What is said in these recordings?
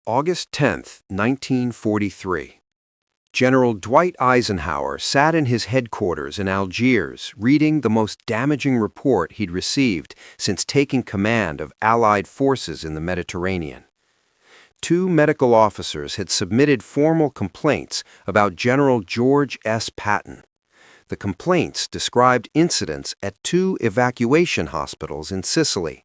August 10, 1943. General Dwight Eisenhower sat in his headquarters in Algiers reading the most damaging report he'd received since taking command of Allied forces in the Mediterranean. Two medical officers had submitted formal complaints about General George S. Patton. The complaints described incidents at two evacuation hospitals in Sicily.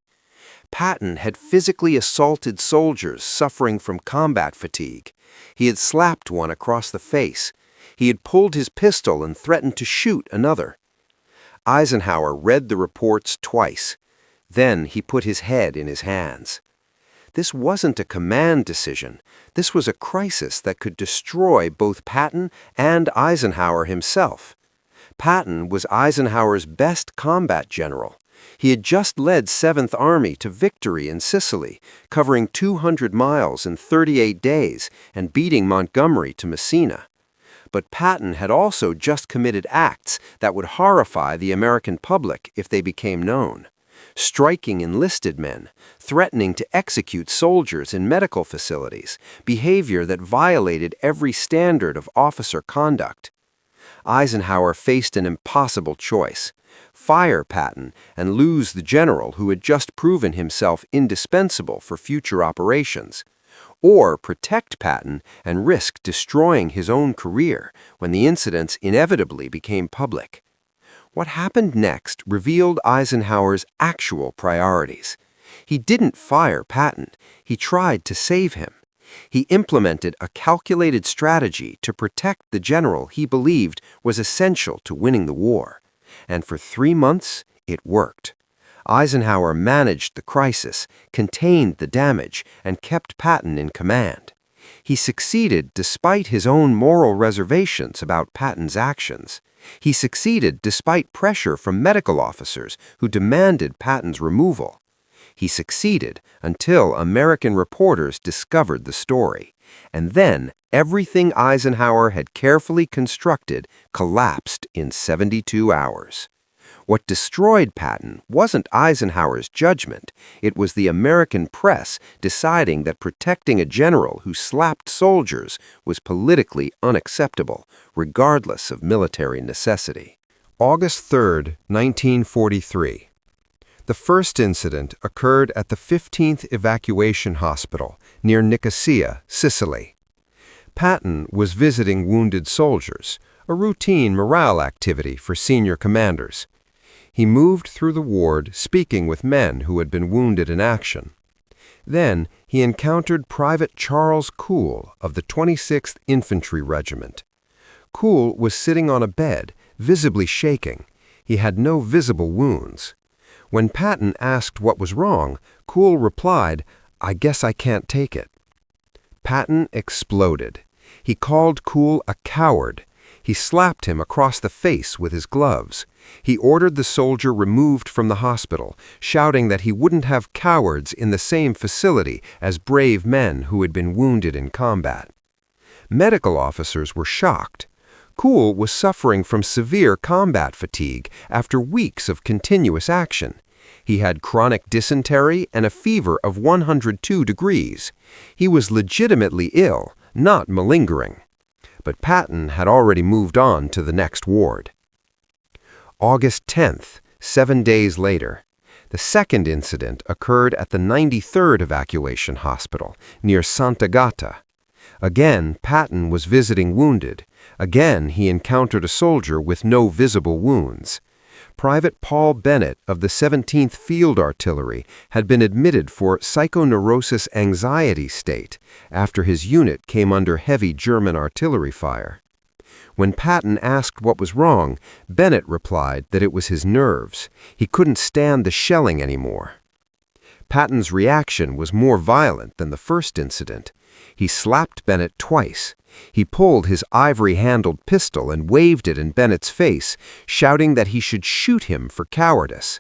Patton had physically assaulted soldiers suffering from combat fatigue. He had slapped one across the face. He had pulled his pistol and threatened to shoot another. Eisenhower read the reports twice. Then he put his head in his hands. This wasn't a command decision. This was a crisis that could destroy both Patton and Eisenhower himself. Patton was Eisenhower's best combat general. He had just led 7th Army to victory in Sicily, covering 200 miles in 38 days and beating Montgomery to Messina. But Patton had also just committed acts that would horrify the American public if they became known. Striking enlisted men, threatening to execute soldiers in medical facilities, behavior that violated every standard of officer conduct. Eisenhower faced an impossible choice: fire Patton and lose the general who had just proven himself indispensable for future operations, or protect Patton and risk destroying his own career when the incidents inevitably became public. What happened next revealed Eisenhower's actual priorities. He didn't fire Patton. He tried to save him. He implemented a calculated strategy to protect the general he believed was essential to winning the war. And for 3 months, it worked. Eisenhower managed the crisis, contained the damage, and kept Patton in command. He succeeded despite his own moral reservations about Patton's actions. He succeeded despite pressure from medical officers who demanded Patton's removal. He succeeded until American reporters discovered the story. And then everything Eisenhower had carefully constructed collapsed in 72 hours. What destroyed Patton wasn't Eisenhower's judgment. It was the American press deciding that protecting a general who slapped soldiers was politically unacceptable, regardless of military necessity. August 3, 1943. The first incident occurred at the 15th Evacuation Hospital near Nicosia, Sicily. Patton was visiting wounded soldiers, a routine morale activity for senior commanders. He moved through the ward speaking with men who had been wounded in action. Then he encountered Private Charles Cool of the 26th Infantry Regiment. Cool was sitting on a bed, visibly shaking. He had no visible wounds. When Patton asked what was wrong, Cool replied, "I guess I can't take it." Patton exploded. He called Cool a coward. He slapped him across the face with his gloves. He ordered the soldier removed from the hospital, shouting that he wouldn't have cowards in the same facility as brave men who had been wounded in combat. Medical officers were shocked. Cool was suffering from severe combat fatigue after weeks of continuous action. He had chronic dysentery and a fever of 102 degrees. He was legitimately ill, not malingering. But Patton had already moved on to the next ward. August 10th, 7 days later. The second incident occurred at the 93rd Evacuation Hospital near Sant'Agata. Again, Patton was visiting wounded. Again, he encountered a soldier with no visible wounds. Private Paul Bennett of the 17th Field Artillery had been admitted for psychoneurosis anxiety state after his unit came under heavy German artillery fire. When Patton asked what was wrong, Bennett replied that it was his nerves. He couldn't stand the shelling anymore. Patton's reaction was more violent than the first incident. He slapped Bennett twice. He pulled his ivory-handled pistol and waved it in Bennett's face, shouting that he should shoot him for cowardice.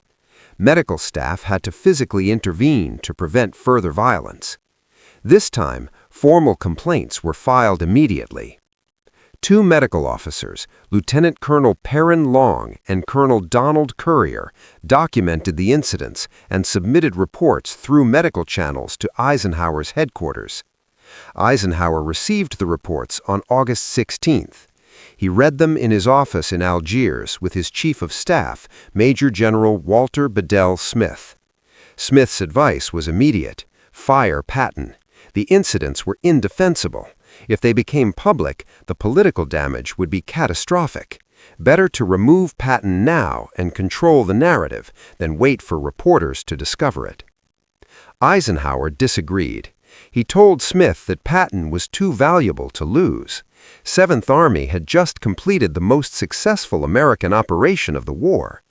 Medical staff had to physically intervene to prevent further violence. This time, formal complaints were filed immediately. Two medical officers, Lieutenant Colonel Perrin Long and Colonel Donald Currier, documented the incidents and submitted reports through medical channels to Eisenhower's headquarters. Eisenhower received the reports on August 16th. He read them in his office in Algiers with his chief of staff, Major General Walter Bedell Smith. Smith's advice was immediate: fire Patton. The incidents were indefensible. If they became public, the political damage would be catastrophic. Better to remove Patton now and control the narrative than wait for reporters to discover it. Eisenhower disagreed. He told Smith that Patton was too valuable to lose. Seventh Army had just completed the most successful American operation of the war.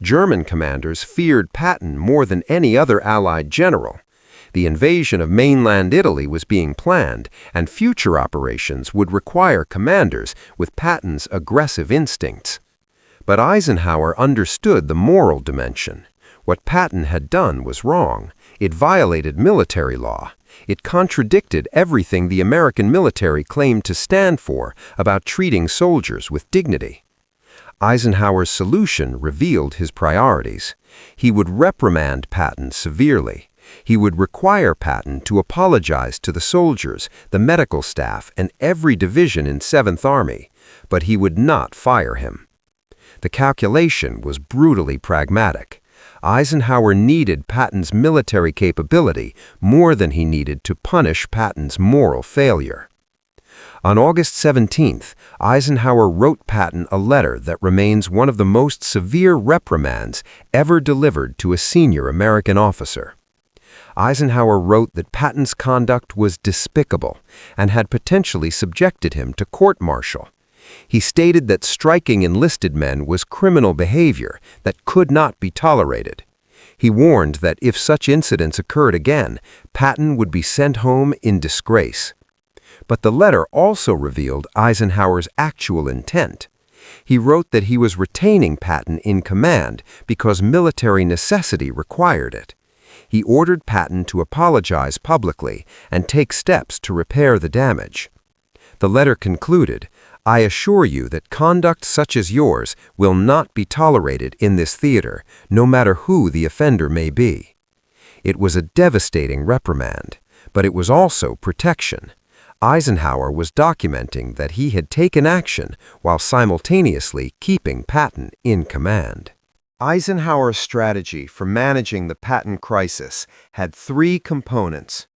German commanders feared Patton more than any other Allied general. The invasion of mainland Italy was being planned, and future operations would require commanders with Patton's aggressive instincts. But Eisenhower understood the moral dimension. What Patton had done was wrong. It violated military law. It contradicted everything the American military claimed to stand for about treating soldiers with dignity. Eisenhower's solution revealed his priorities. He would reprimand Patton severely. He would require Patton to apologize to the soldiers, the medical staff, and every division in Seventh Army, but he would not fire him. The calculation was brutally pragmatic. Eisenhower needed Patton's military capability more than he needed to punish Patton's moral failure. On August 17th, Eisenhower wrote Patton a letter that remains one of the most severe reprimands ever delivered to a senior American officer. Eisenhower wrote that Patton's conduct was despicable and had potentially subjected him to court-martial. He stated that striking enlisted men was criminal behavior that could not be tolerated. He warned that if such incidents occurred again, Patton would be sent home in disgrace. But the letter also revealed Eisenhower's actual intent. He wrote that he was retaining Patton in command because military necessity required it. He ordered Patton to apologize publicly and take steps to repair the damage. The letter concluded, "I assure you that conduct such as yours will not be tolerated in this theater, no matter who the offender may be." It was a devastating reprimand, but it was also protection. Eisenhower was documenting that he had taken action while simultaneously keeping Patton in command. Eisenhower's strategy for managing the Patton crisis had three components.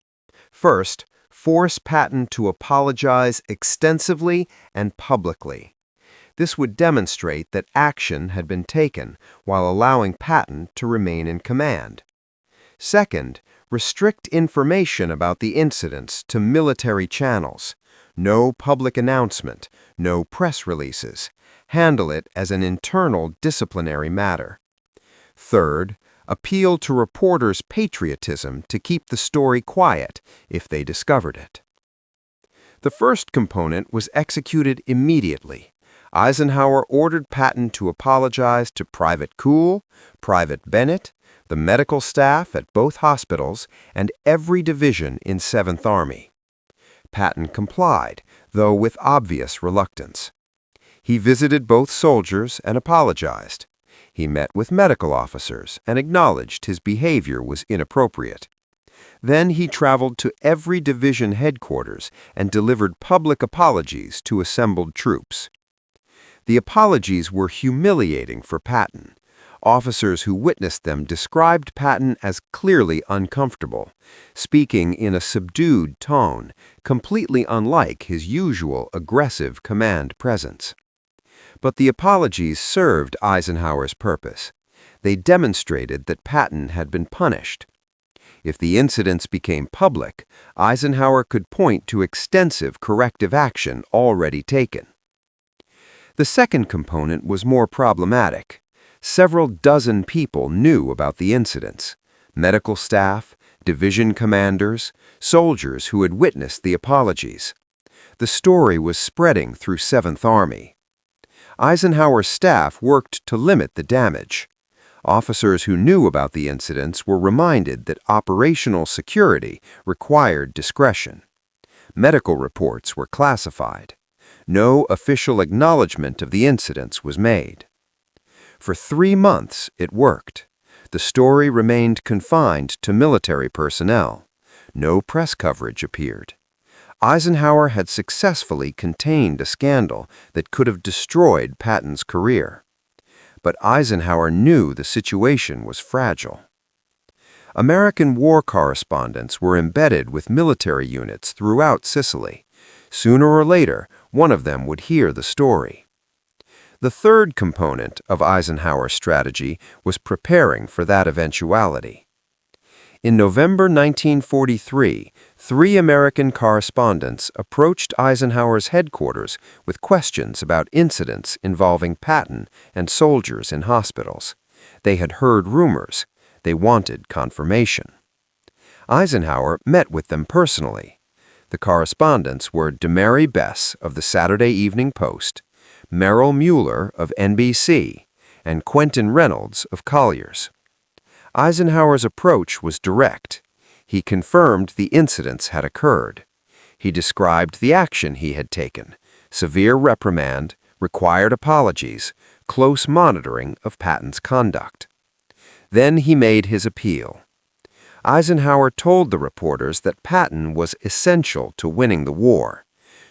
First, force Patton to apologize extensively and publicly. This would demonstrate that action had been taken while allowing Patton to remain in command. Second, restrict information about the incidents to military channels. No public announcement, no press releases. Handle it as an internal disciplinary matter. Third, appeal to reporters' patriotism to keep the story quiet if they discovered it. The first component was executed immediately. Eisenhower ordered Patton to apologize to Private Cool, Private Bennett, the medical staff at both hospitals, and every division in Seventh Army. Patton complied, though with obvious reluctance. He visited both soldiers and apologized. He met with medical officers and acknowledged his behavior was inappropriate. Then he traveled to every division headquarters and delivered public apologies to assembled troops. The apologies were humiliating for Patton. Officers who witnessed them described Patton as clearly uncomfortable, speaking in a subdued tone, completely unlike his usual aggressive command presence. But the apologies served Eisenhower's purpose. They demonstrated that Patton had been punished. If the incidents became public, Eisenhower could point to extensive corrective action already taken. The second component was more problematic. Several dozen people knew about the incidents: medical staff, division commanders, soldiers who had witnessed the apologies. The story was spreading through Seventh Army. Eisenhower's staff worked to limit the damage. Officers who knew about the incidents were reminded that operational security required discretion. Medical reports were classified. No official acknowledgement of the incidents was made. For 3 months, it worked. The story remained confined to military personnel. No press coverage appeared. Eisenhower had successfully contained a scandal that could have destroyed Patton's career. But Eisenhower knew the situation was fragile. American war correspondents were embedded with military units throughout Sicily. Sooner or later, one of them would hear the story. The third component of Eisenhower's strategy was preparing for that eventuality. In November 1943, 3 American correspondents approached Eisenhower's headquarters with questions about incidents involving Patton and soldiers in hospitals. They had heard rumors. They wanted confirmation. Eisenhower met with them personally. The correspondents were DeMary Bess of the Saturday Evening Post, Merrill Mueller of NBC, and Quentin Reynolds of Collier's. Eisenhower's approach was direct. He confirmed the incidents had occurred. He described the action he had taken: severe reprimand, required apologies, close monitoring of Patton's conduct. Then he made his appeal. Eisenhower told the reporters that Patton was essential to winning the war.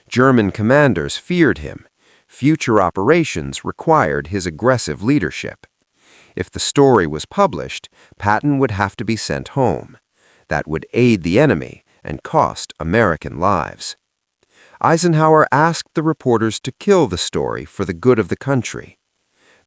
German commanders feared him. Future operations required his aggressive leadership. If the story was published, Patton would have to be sent home. That would aid the enemy and cost American lives. Eisenhower asked the reporters to kill the story for the good of the country.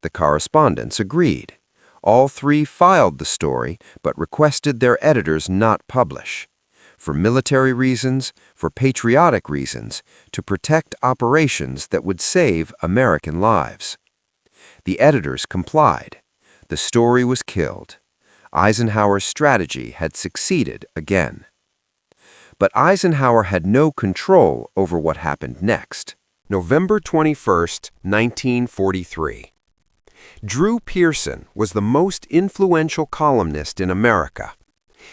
The correspondents agreed. All 3 filed the story, but requested their editors not publish. For military reasons, for patriotic reasons, to protect operations that would save American lives. The editors complied. The story was killed. Eisenhower's strategy had succeeded again. But Eisenhower had no control over what happened next. November 21, 1943. Drew Pearson was the most influential columnist in America.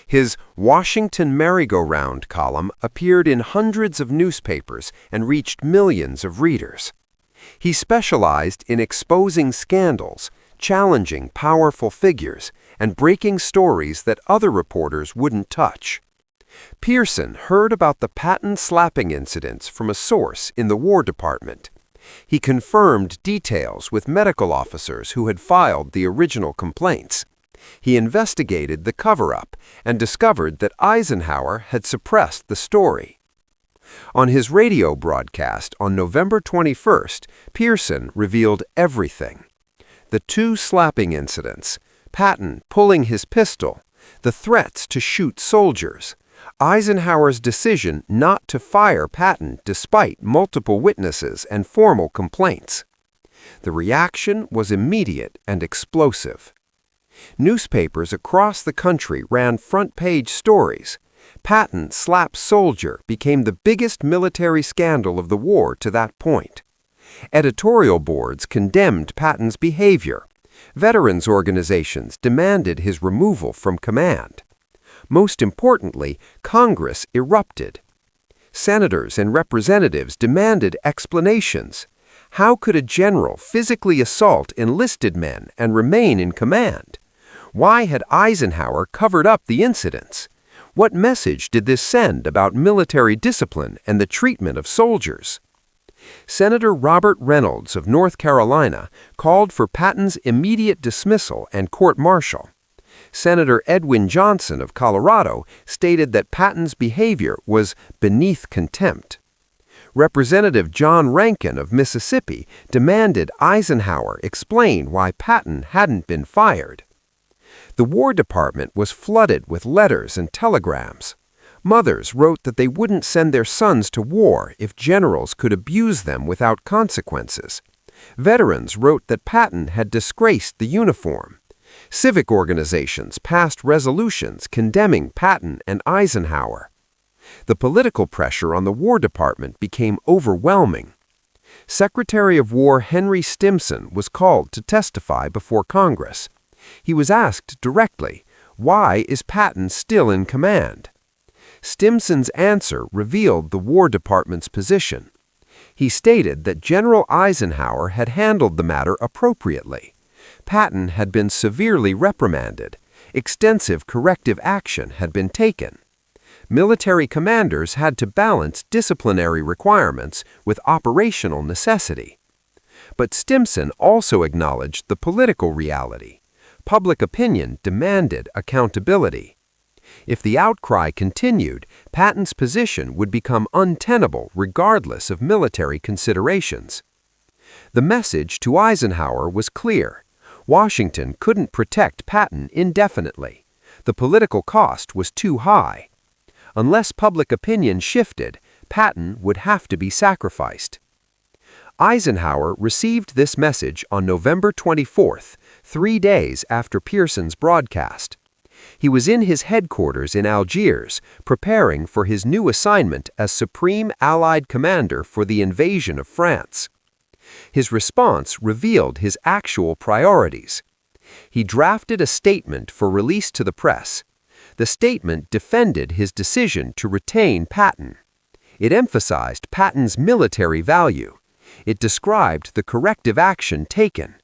His Washington Merry-Go-Round column appeared in hundreds of newspapers and reached millions of readers. He specialized in exposing scandals, challenging powerful figures, and breaking stories that other reporters wouldn't touch. Pearson heard about the Patton slapping incidents from a source in the War Department. He confirmed details with medical officers who had filed the original complaints. He investigated the cover-up and discovered that Eisenhower had suppressed the story. On his radio broadcast on November 21st, Pearson revealed everything. The 2 slapping incidents, Patton pulling his pistol, the threats to shoot soldiers, Eisenhower's decision not to fire Patton despite multiple witnesses and formal complaints. The reaction was immediate and explosive. Newspapers across the country ran front-page stories. Patton slaps soldier became the biggest military scandal of the war to that point. Editorial boards condemned Patton's behavior. Veterans organizations demanded his removal from command. Most importantly, Congress erupted. Senators and representatives demanded explanations. How could a general physically assault enlisted men and remain in command? Why had Eisenhower covered up the incidents? What message did this send about military discipline and the treatment of soldiers? Senator Robert Reynolds of North Carolina called for Patton's immediate dismissal and court-martial. Senator Edwin Johnson of Colorado stated that Patton's behavior was beneath contempt. Representative John Rankin of Mississippi demanded Eisenhower explain why Patton hadn't been fired. The War Department was flooded with letters and telegrams. Mothers wrote that they wouldn't send their sons to war if generals could abuse them without consequences. Veterans wrote that Patton had disgraced the uniform. Civic organizations passed resolutions condemning Patton and Eisenhower. The political pressure on the War Department became overwhelming. Secretary of War Henry Stimson was called to testify before Congress. He was asked directly, "Why is Patton still in command?" Stimson's answer revealed the War Department's position. He stated that General Eisenhower had handled the matter appropriately. Patton had been severely reprimanded. Extensive corrective action had been taken. Military commanders had to balance disciplinary requirements with operational necessity. But Stimson also acknowledged the political reality. Public opinion demanded accountability. If the outcry continued, Patton's position would become untenable regardless of military considerations. The message to Eisenhower was clear. Washington couldn't protect Patton indefinitely. The political cost was too high. Unless public opinion shifted, Patton would have to be sacrificed. Eisenhower received this message on November 24th, 3 days after Pearson's broadcast. He was in his headquarters in Algiers, preparing for his new assignment as Supreme Allied Commander for the invasion of France. His response revealed his actual priorities. He drafted a statement for release to the press. The statement defended his decision to retain Patton. It emphasized Patton's military value. It described the corrective action taken.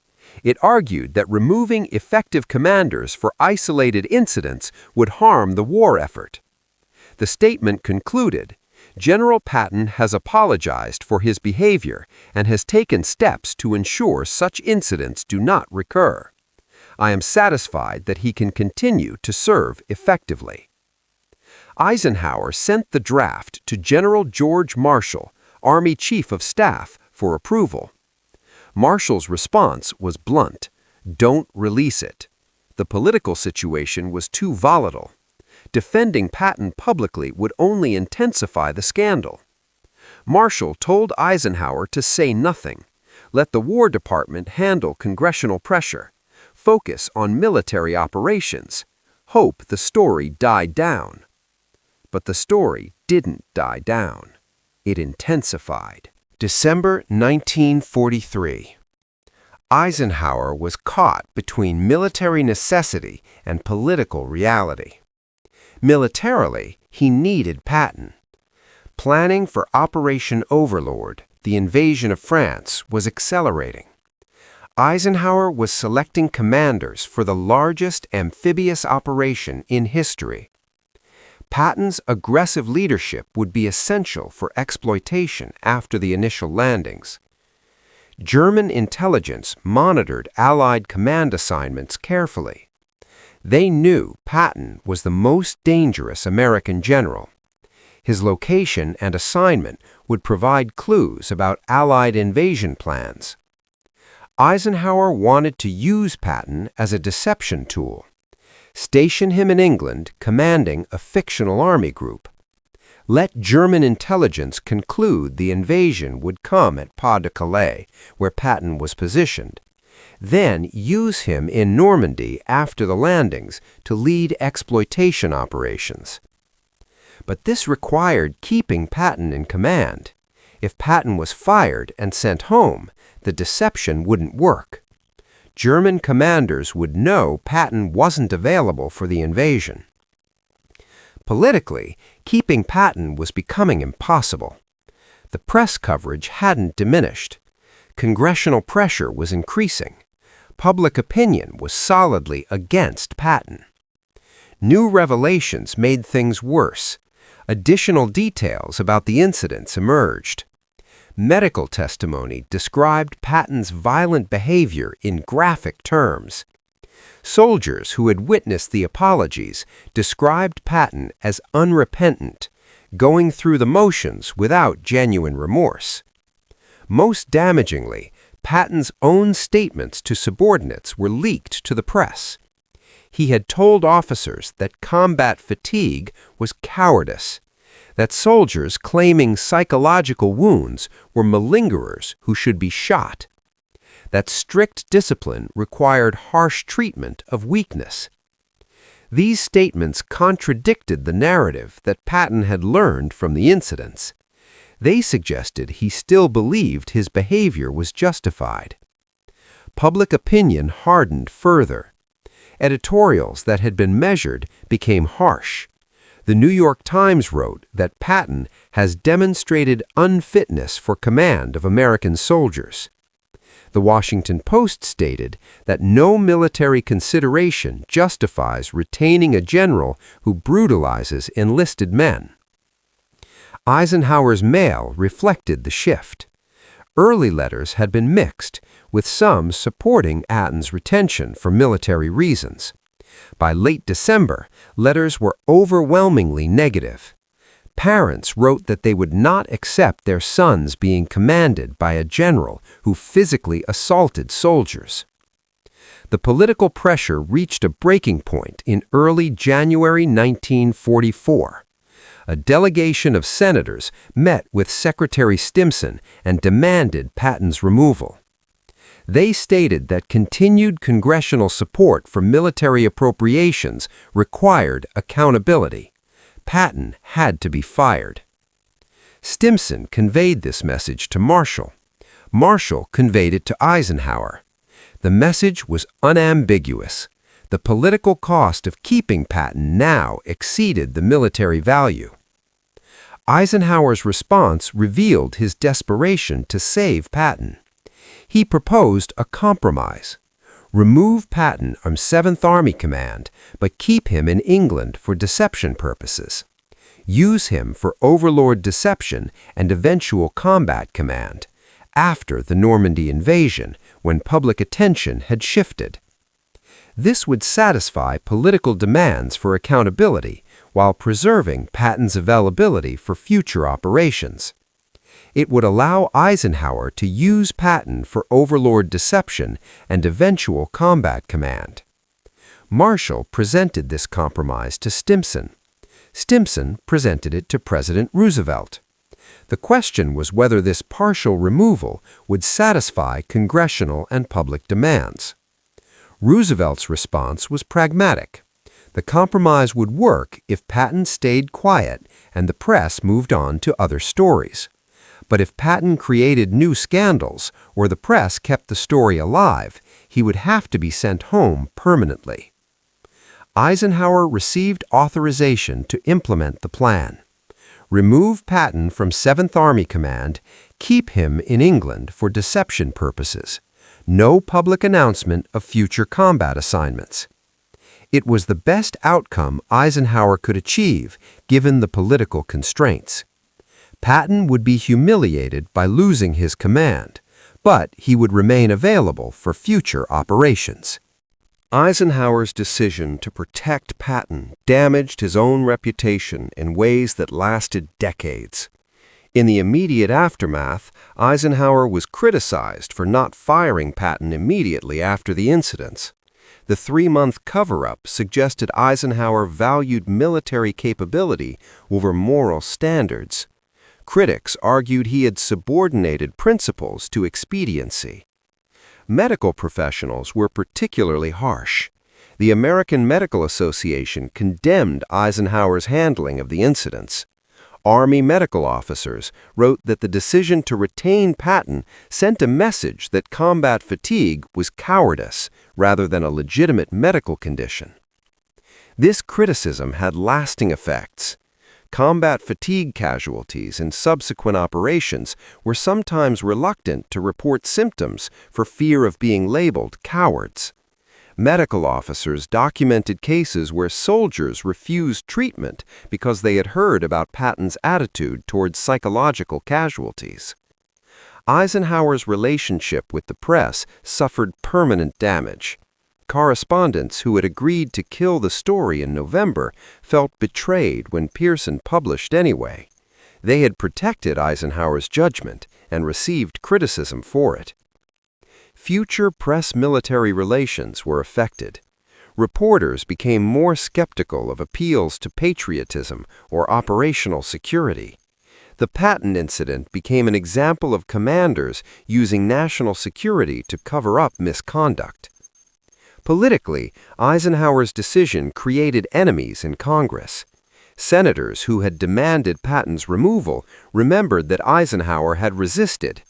It argued that removing effective commanders for isolated incidents would harm the war effort. The statement concluded, General Patton has apologized for his behavior and has taken steps to ensure such incidents do not recur. I am satisfied that he can continue to serve effectively. Eisenhower sent the draft to General George Marshall, Army Chief of Staff, for approval. Marshall's response was blunt: don't release it. The political situation was too volatile. Defending Patton publicly would only intensify the scandal. Marshall told Eisenhower to say nothing. Let the War Department handle congressional pressure. Focus on military operations. Hope the story died down. But the story didn't die down. It intensified. December 1943. Eisenhower was caught between military necessity and political reality. Militarily, he needed Patton. Planning for Operation Overlord, the invasion of France, was accelerating. Eisenhower was selecting commanders for the largest amphibious operation in history. Patton's aggressive leadership would be essential for exploitation after the initial landings. German intelligence monitored Allied command assignments carefully. They knew Patton was the most dangerous American general. His location and assignment would provide clues about Allied invasion plans. Eisenhower wanted to use Patton as a deception tool. Station him in England, commanding a fictional army group. Let German intelligence conclude the invasion would come at Pas-de-Calais, where Patton was positioned. Then use him in Normandy after the landings to lead exploitation operations. But this required keeping Patton in command. If Patton was fired and sent home, the deception wouldn't work. German commanders would know Patton wasn't available for the invasion. Politically, keeping Patton was becoming impossible. The press coverage hadn't diminished. Congressional pressure was increasing. Public opinion was solidly against Patton. New revelations made things worse. Additional details about the incidents emerged. Medical testimony described Patton's violent behavior in graphic terms. Soldiers who had witnessed the apologies described Patton as unrepentant, going through the motions without genuine remorse. Most damagingly, Patton's own statements to subordinates were leaked to the press. He had told officers that combat fatigue was cowardice, that soldiers claiming psychological wounds were malingerers who should be shot, that strict discipline required harsh treatment of weakness. These statements contradicted the narrative that Patton had learned from the incidents. They suggested he still believed his behavior was justified. Public opinion hardened further. Editorials that had been measured became harsh. The New York Times wrote that Patton has demonstrated unfitness for command of American soldiers. The Washington Post stated that no military consideration justifies retaining a general who brutalizes enlisted men. Eisenhower's mail reflected the shift. Early letters had been mixed, with some supporting Patton's retention for military reasons. By late December, letters were overwhelmingly negative. Parents wrote that they would not accept their sons being commanded by a general who physically assaulted soldiers. The political pressure reached a breaking point in early January 1944. A delegation of senators met with Secretary Stimson and demanded Patton's removal. They stated that continued congressional support for military appropriations required accountability. Patton had to be fired. Stimson conveyed this message to Marshall. Marshall conveyed it to Eisenhower. The message was unambiguous. The political cost of keeping Patton now exceeded the military value. Eisenhower's response revealed his desperation to save Patton. He proposed a compromise. Remove Patton from 7th Army Command, but keep him in England for deception purposes. Use him for overlord deception and eventual combat command, after the Normandy invasion, when public attention had shifted. This would satisfy political demands for accountability while preserving Patton's availability for future operations. It would allow Eisenhower to use Patton for overlord deception and eventual combat command. Marshall presented this compromise to Stimson. Stimson presented it to President Roosevelt. The question was whether this partial removal would satisfy congressional and public demands. Roosevelt's response was pragmatic. The compromise would work if Patton stayed quiet and the press moved on to other stories. But if Patton created new scandals or the press kept the story alive, he would have to be sent home permanently. Eisenhower received authorization to implement the plan. Remove Patton from 7th Army Command, keep him in England for deception purposes. No public announcement of future combat assignments. It was the best outcome Eisenhower could achieve given the political constraints. Patton would be humiliated by losing his command, but he would remain available for future operations. Eisenhower's decision to protect Patton damaged his own reputation in ways that lasted decades. In the immediate aftermath, Eisenhower was criticized for not firing Patton immediately after the incidents. The 3-month cover-up suggested Eisenhower valued military capability over moral standards. Critics argued he had subordinated principles to expediency. Medical professionals were particularly harsh. The American Medical Association condemned Eisenhower's handling of the incidents. Army medical officers wrote that the decision to retain Patton sent a message that combat fatigue was cowardice rather than a legitimate medical condition. This criticism had lasting effects. Combat fatigue casualties in subsequent operations were sometimes reluctant to report symptoms for fear of being labeled cowards. Medical officers documented cases where soldiers refused treatment because they had heard about Patton's attitude towards psychological casualties. Eisenhower's relationship with the press suffered permanent damage. Correspondents who had agreed to kill the story in November felt betrayed when Pearson published anyway. They had protected Eisenhower's judgment and received criticism for it. Future press-military relations were affected. Reporters became more skeptical of appeals to patriotism or operational security. The Patton incident became an example of commanders using national security to cover up misconduct. Politically, Eisenhower's decision created enemies in Congress. Senators who had demanded Patton's removal remembered that Eisenhower had resisted.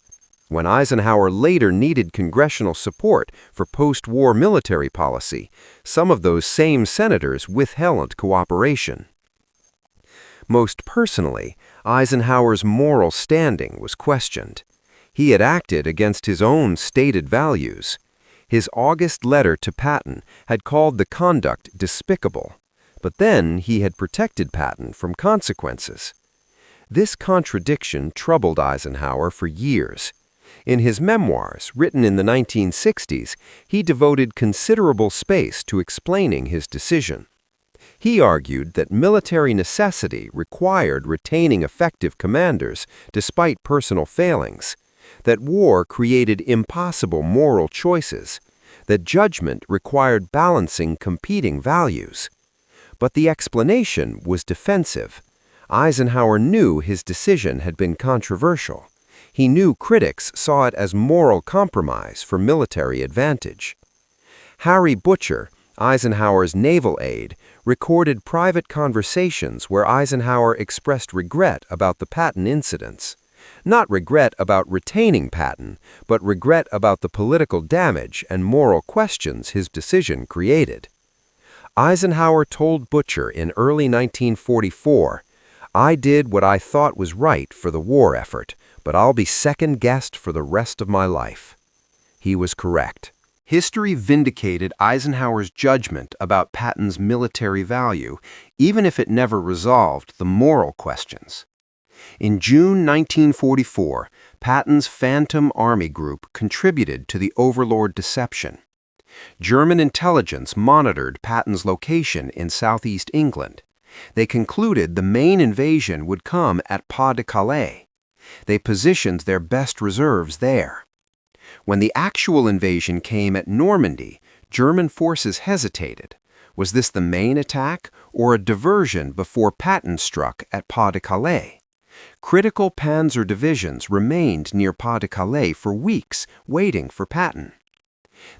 When Eisenhower later needed congressional support for post-war military policy, some of those same senators withheld cooperation. Most personally, Eisenhower's moral standing was questioned. He had acted against his own stated values. His August letter to Patton had called the conduct despicable, but then he had protected Patton from consequences. This contradiction troubled Eisenhower for years. In his memoirs, written in the 1960s, he devoted considerable space to explaining his decision. He argued that military necessity required retaining effective commanders despite personal failings, that war created impossible moral choices, that judgment required balancing competing values. But the explanation was defensive. Eisenhower knew his decision had been controversial. He knew critics saw it as moral compromise for military advantage. Harry Butcher, Eisenhower's naval aide, recorded private conversations where Eisenhower expressed regret about the Patton incidents. Not regret about retaining Patton, but regret about the political damage and moral questions his decision created. Eisenhower told Butcher in early 1944, "I did what I thought was right for the war effort, but I'll be second-guessed for the rest of my life." He was correct. History vindicated Eisenhower's judgment about Patton's military value, even if it never resolved the moral questions. In June 1944, Patton's Phantom Army Group contributed to the Overlord deception. German intelligence monitored Patton's location in southeast England. They concluded the main invasion would come at Pas-de-Calais. They positioned their best reserves there. When the actual invasion came at Normandy, German forces hesitated. Was this the main attack or a diversion before Patton struck at Pas-de-Calais? Critical panzer divisions remained near Pas-de-Calais for weeks, waiting for Patton.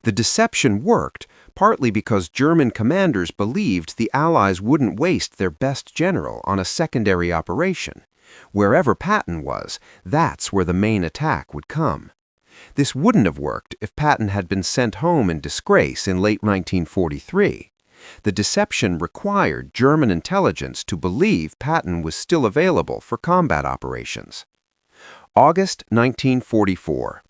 The deception worked, partly because German commanders believed the Allies wouldn't waste their best general on a secondary operation. Wherever Patton was, that's where the main attack would come. This wouldn't have worked if Patton had been sent home in disgrace in late 1943. The deception required German intelligence to believe Patton was still available for combat operations. August 1944.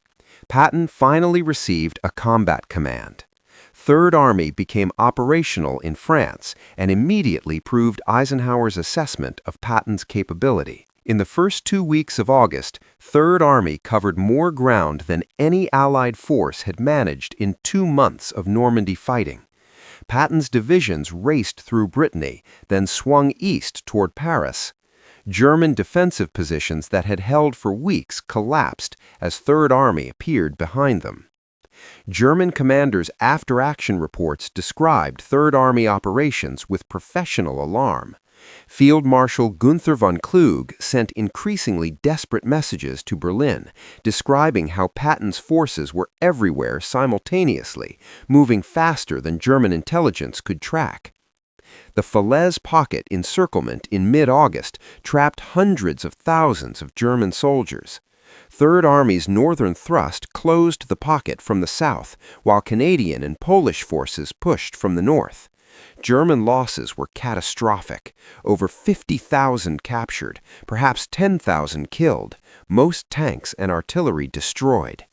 Patton finally received a combat command. Third Army became operational in France and immediately proved Eisenhower's assessment of Patton's capability. In the first 2 weeks of August, Third Army covered more ground than any Allied force had managed in 2 months of Normandy fighting. Patton's divisions raced through Brittany, then swung east toward Paris. German defensive positions that had held for weeks collapsed as Third Army appeared behind them. German commanders' after-action reports described Third Army operations with professional alarm. Field Marshal Gunther von Kluge sent increasingly desperate messages to Berlin, describing how Patton's forces were everywhere simultaneously, moving faster than German intelligence could track. The Falaise Pocket encirclement in mid-August trapped hundreds of thousands of German soldiers. Third Army's northern thrust closed the pocket from the south, while Canadian and Polish forces pushed from the north. German losses were catastrophic. Over 50,000 captured, perhaps 10,000 killed, most tanks and artillery destroyed.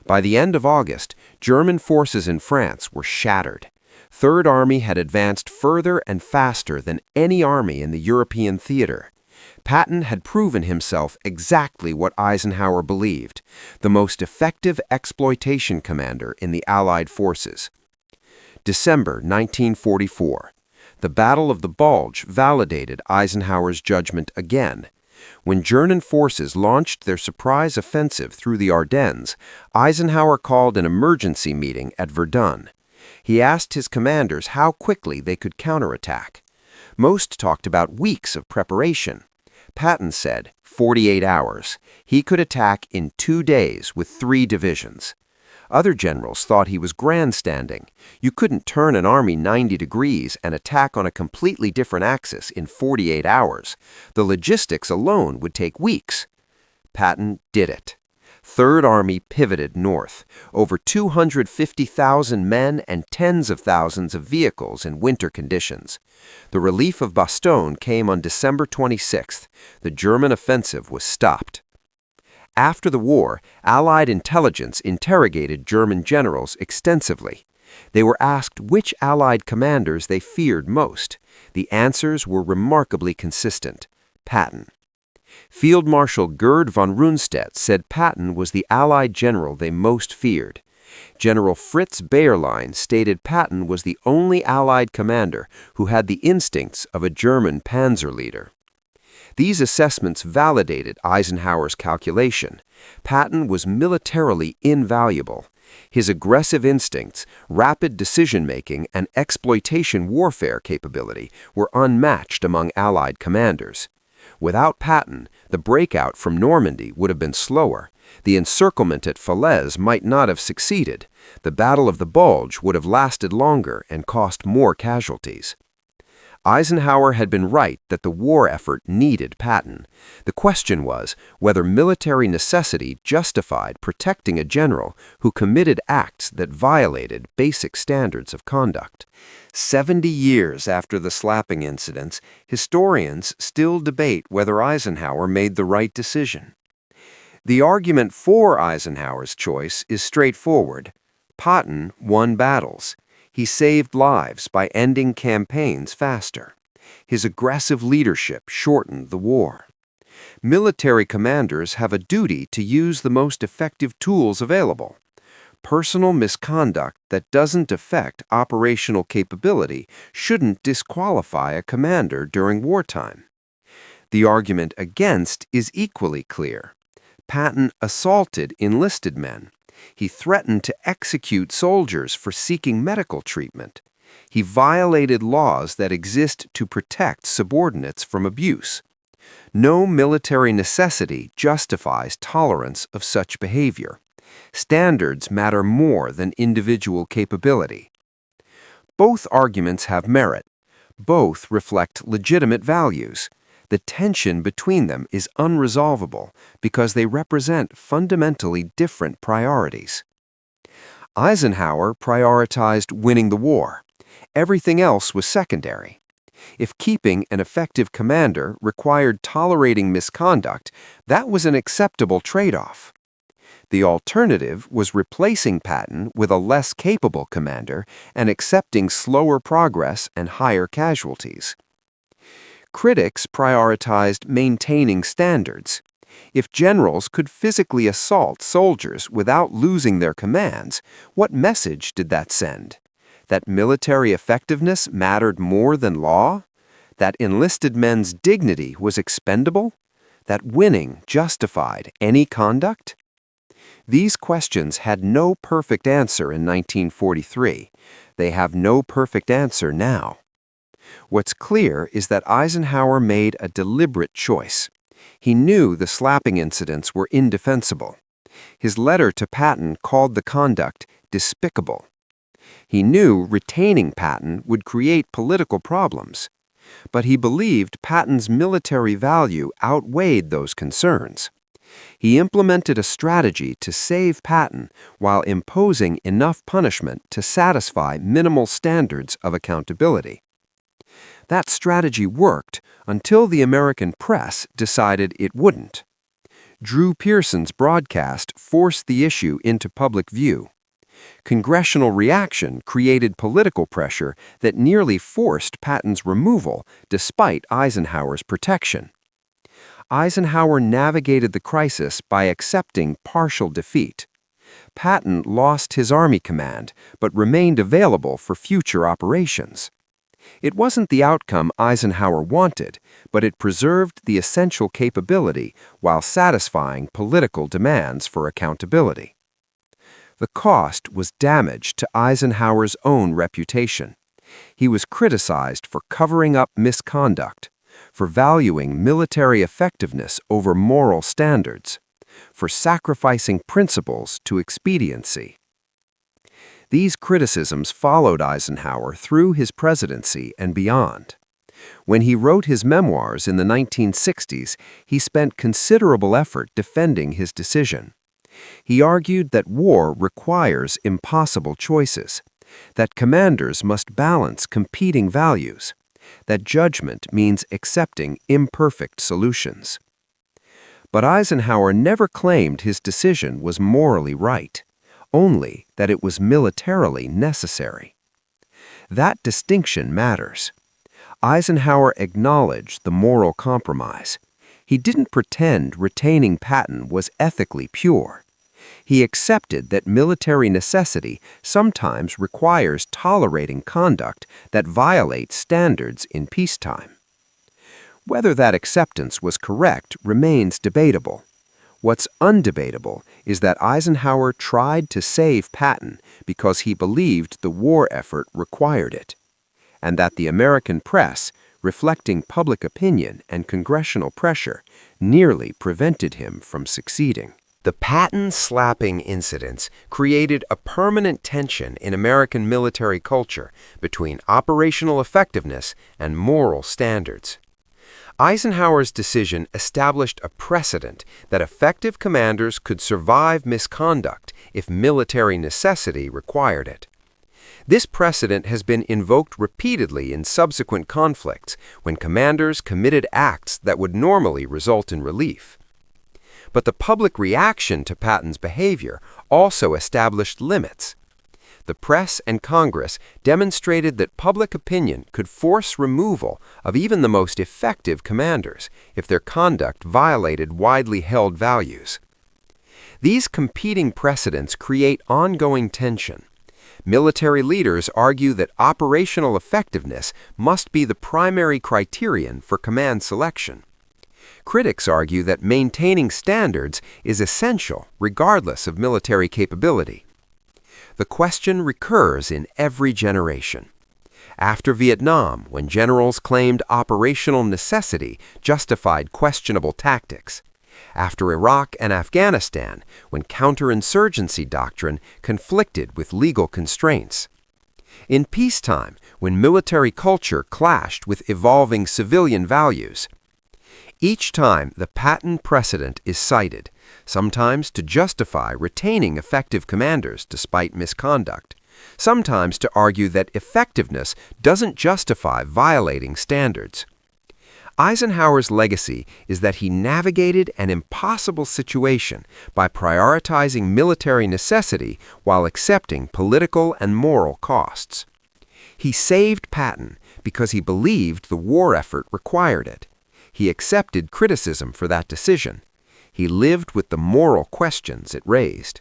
By the end of August, German forces in France were shattered. Third Army had advanced further and faster than any army in the European theater. Patton had proven himself exactly what Eisenhower believed, the most effective exploitation commander in the Allied forces. December 1944. The Battle of the Bulge validated Eisenhower's judgment again. When German forces launched their surprise offensive through the Ardennes, Eisenhower called an emergency meeting at Verdun. He asked his commanders how quickly they could counterattack. Most talked about weeks of preparation. Patton said 48 hours. He could attack in 2 days with 3 divisions. Other generals thought he was grandstanding. You couldn't turn an army 90 degrees and attack on a completely different axis in 48 hours. The logistics alone would take weeks. Patton did it. Third Army pivoted north. Over 250,000 men and tens of thousands of vehicles in winter conditions. The relief of Bastogne came on December 26th. The German offensive was stopped. After the war, Allied intelligence interrogated German generals extensively. They were asked which Allied commanders they feared most. The answers were remarkably consistent: Patton. Field Marshal Gerd von Rundstedt said Patton was the Allied general they most feared. General Fritz Bayerlein stated Patton was the only Allied commander who had the instincts of a German panzer leader. These assessments validated Eisenhower's calculation. Patton was militarily invaluable. His aggressive instincts, rapid decision-making, and exploitation warfare capability were unmatched among Allied commanders. Without Patton, the breakout from Normandy would have been slower. The encirclement at Falaise might not have succeeded. The Battle of the Bulge would have lasted longer and cost more casualties. Eisenhower had been right that the war effort needed Patton. The question was whether military necessity justified protecting a general who committed acts that violated basic standards of conduct. 70 years after the slapping incidents, historians still debate whether Eisenhower made the right decision. The argument for Eisenhower's choice is straightforward. Patton won battles. He saved lives by ending campaigns faster. His aggressive leadership shortened the war. Military commanders have a duty to use the most effective tools available. Personal misconduct that doesn't affect operational capability shouldn't disqualify a commander during wartime. The argument against is equally clear. Patton assaulted enlisted men. He threatened to execute soldiers for seeking medical treatment. He violated laws that exist to protect subordinates from abuse. No military necessity justifies tolerance of such behavior. Standards matter more than individual capability. Both arguments have merit. Both reflect legitimate values. The tension between them is unresolvable because they represent fundamentally different priorities. Eisenhower prioritized winning the war. Everything else was secondary. If keeping an effective commander required tolerating misconduct, that was an acceptable trade-off. The alternative was replacing Patton with a less capable commander and accepting slower progress and higher casualties. Critics prioritized maintaining standards. If generals could physically assault soldiers without losing their commands, what message did that send? That military effectiveness mattered more than law? That enlisted men's dignity was expendable? That winning justified any conduct? These questions had no perfect answer in 1943. They have no perfect answer now. What's clear is that Eisenhower made a deliberate choice. He knew the slapping incidents were indefensible. His letter to Patton called the conduct despicable. He knew retaining Patton would create political problems, but he believed Patton's military value outweighed those concerns. He implemented a strategy to save Patton while imposing enough punishment to satisfy minimal standards of accountability. That strategy worked until the American press decided it wouldn't. Drew Pearson's broadcast forced the issue into public view. Congressional reaction created political pressure that nearly forced Patton's removal despite Eisenhower's protection. Eisenhower navigated the crisis by accepting partial defeat. Patton lost his Army command but remained available for future operations. It wasn't the outcome Eisenhower wanted, but it preserved the essential capability while satisfying political demands for accountability. The cost was damage to Eisenhower's own reputation. He was criticized for covering up misconduct, for valuing military effectiveness over moral standards, for sacrificing principles to expediency. These criticisms followed Eisenhower through his presidency and beyond. When he wrote his memoirs in the 1960s, he spent considerable effort defending his decision. He argued that war requires impossible choices, that commanders must balance competing values, that judgment means accepting imperfect solutions. But Eisenhower never claimed his decision was morally right, only that it was militarily necessary. That distinction matters. Eisenhower acknowledged the moral compromise. He didn't pretend retaining Patton was ethically pure. He accepted that military necessity sometimes requires tolerating conduct that violates standards in peacetime. Whether that acceptance was correct remains debatable. What's undebatable is that Eisenhower tried to save Patton because he believed the war effort required it, and that the American press, reflecting public opinion and congressional pressure, nearly prevented him from succeeding. The Patton slapping incidents created a permanent tension in American military culture between operational effectiveness and moral standards. Eisenhower's decision established a precedent that effective commanders could survive misconduct if military necessity required it. This precedent has been invoked repeatedly in subsequent conflicts when commanders committed acts that would normally result in relief. But the public reaction to Patton's behavior also established limits. The press and Congress demonstrated that public opinion could force removal of even the most effective commanders if their conduct violated widely held values. These competing precedents create ongoing tension. Military leaders argue that operational effectiveness must be the primary criterion for command selection. Critics argue that maintaining standards is essential regardless of military capability. The question recurs in every generation. After Vietnam, when generals claimed operational necessity justified questionable tactics. After Iraq and Afghanistan, when counterinsurgency doctrine conflicted with legal constraints. In peacetime, when military culture clashed with evolving civilian values. Each time, the Patton precedent is cited, sometimes to justify retaining effective commanders despite misconduct, sometimes to argue that effectiveness doesn't justify violating standards. Eisenhower's legacy is that he navigated an impossible situation by prioritizing military necessity while accepting political and moral costs. He saved Patton because he believed the war effort required it. He accepted criticism for that decision. He lived with the moral questions it raised.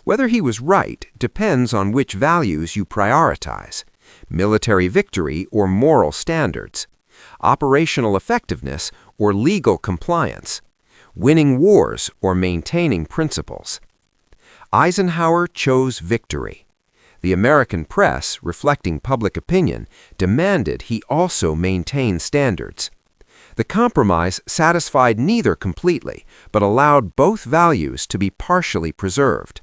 Whether he was right depends on which values you prioritize: military victory or moral standards, operational effectiveness or legal compliance, winning wars or maintaining principles. Eisenhower chose victory. The American press, reflecting public opinion, demanded he also maintain standards. The compromise satisfied neither completely, but allowed both values to be partially preserved.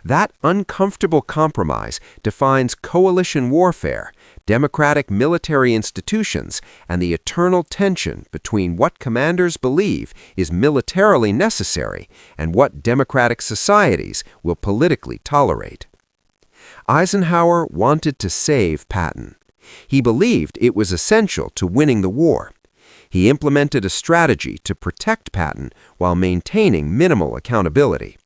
That uncomfortable compromise defines coalition warfare, democratic military institutions, and the eternal tension between what commanders believe is militarily necessary and what democratic societies will politically tolerate. Eisenhower wanted to save Patton. He believed it was essential to winning the war. He implemented a strategy to protect Patton while maintaining minimal accountability.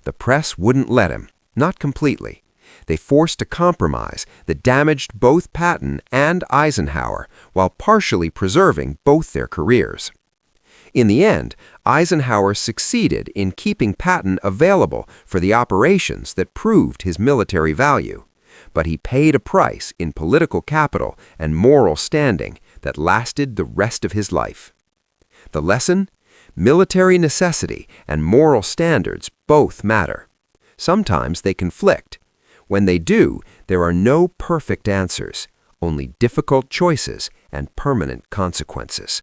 The press wouldn't let him, not completely. They forced a compromise that damaged both Patton and Eisenhower while partially preserving both their careers. In the end, Eisenhower succeeded in keeping Patton available for the operations that proved his military value, but he paid a price in political capital and moral standing that lasted the rest of his life. The lesson? Military necessity and moral standards both matter. Sometimes they conflict. When they do, there are no perfect answers, only difficult choices and permanent consequences.